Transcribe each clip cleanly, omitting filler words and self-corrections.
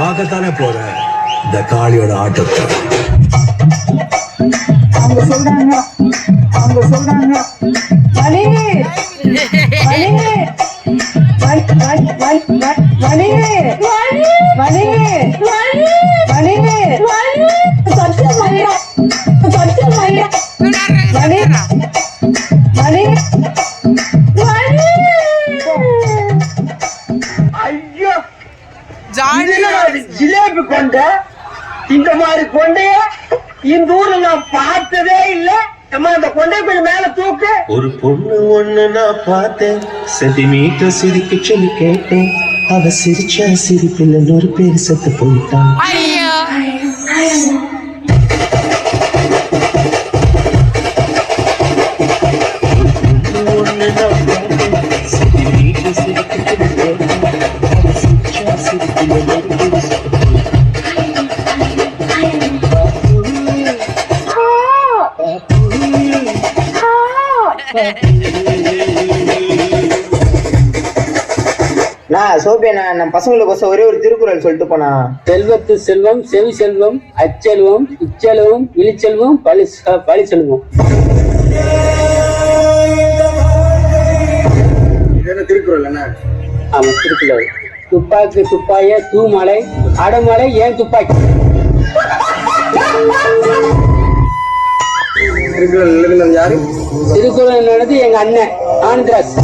பார்க்கத்தானே போற இந்த காளியோட ஆட்டத்தை. அவங்க சொல்றாங்க மணி மணி மணி மணி மணி மணி ஐயோ ஜிலேபி கொண்ட இந்த மாதிரி கொண்டைய இந்த ஊர்ல நான் பார்த்ததே இல்ல. அந்த கொண்டை கொஞ்சம் மேல தூக்கு. ஒரு பொண்ணு ஒண்ணு நான் பார்த்தேன், சென்டிமீட்டர் சிரிக்க சொல்லி கேட்டேன். அவ சிரிச்சா சிரிப்பில் ஒரு பேர் செத்து போயிட்டான். நம்ம பசங்களுக்கு ஒரே ஒரு திருக்குறள் சொல்லிட்டு போனா, செல்வத்து செல்வம் செவி செல்வம் அச்செல்வம் இச்செல்வம் இழிச்செல்வம் பழி செல்வம். திருக்குறள் என்ன? ஆமா, திருக்குறள். துப்பாக்கி துப்பாய தூமலை அடமலை ஏன் துப்பாக்கி. திருக்குறள் எழுதுனது யாரு? திருக்குறள் என்னது எங்க அண்ணன் ஆந்திராஸ்.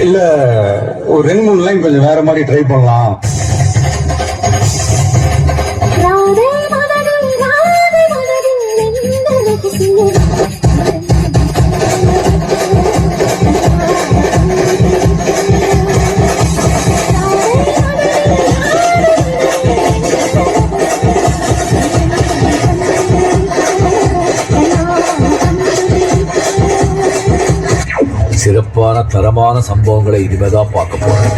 இல்ல ஒரு 2-3 லைன் கொஞ்சம் வேற மாதிரி ட்ரை பண்ணலாம். சிறப்பான தரமான சம்பவங்களை இனிமேதான் பார்க்க போறேன்.